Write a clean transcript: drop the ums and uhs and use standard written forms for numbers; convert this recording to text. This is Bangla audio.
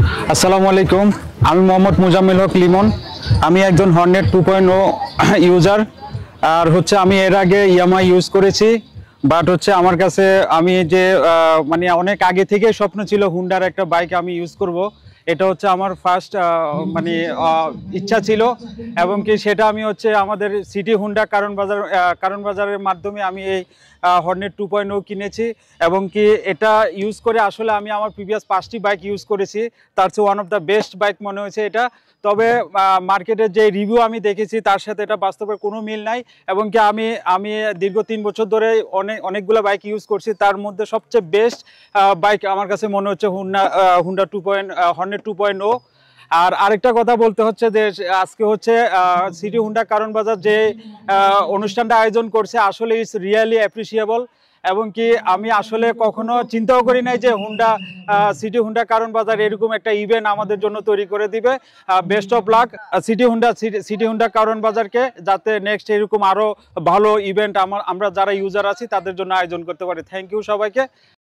আসসালামু আলাইকুম। আমি মোহাম্মদ মুজাম্মিল হক লিমন। আমি একজন হর্নেট 2.0 ইউজার। আর আমি এর আগে ইয়ামাহা ইউজ করেছি, বাট আমার কাছে আমি যে মানে অনেক আগে থেকে স্বপ্ন ছিল হুন্ডার একটা বাইক আমি ইউজ করব। এটা আমার ফার্স্ট মানে ইচ্ছা ছিল, এবং কি সেটা আমি আমাদের সিটি হুন্ডা কারণ বাজারের মাধ্যমে আমি এই হর্নেট 2.0 কিনেছি। এবং কি এটা ইউজ করে আসলে আমি আমার প্রিভিয়াস 5টি বাইক ইউজ করেছি, তার চেয়ে one of the best bike মনে হয়েছে এটা। তবে মার্কেটের যে রিভিউ আমি দেখেছি তার সাথে এটা বাস্তবের কোনো মিল নাই। এবং কি আমি দীর্ঘ 3 বছর ধরে অনেকগুলো বাইক ইউজ করছি, তার মধ্যে সবচেয়ে বেস্ট বাইক আমার কাছে মনে হচ্ছে হুন্ডা হর্নেট 2.0। আর আরেকটা কথা বলতে হচ্ছে যে আজকে সিটি হুন্ডা কারণ বাজার যে অনুষ্ঠানটা আয়োজন করছে, আসলে ইটস রিয়েলি অ্যাপ্রিসিয়েবল। এবং কি আমি আসলে কখনো চিন্তাও করি নাই যে সিটি হুন্ডা কারণ বাজার এরকম একটা ইভেন্ট আমাদের জন্য তৈরি করে দিবে। Best of luck city Honda কারণ বাজারকে, যাতে নেক্সট এরকম আরো ভালো ইভেন্ট আমরা যারা ইউজার আছি তাদের জন্য আয়োজন করতে পারি। থ্যাংক ইউ সবাইকে।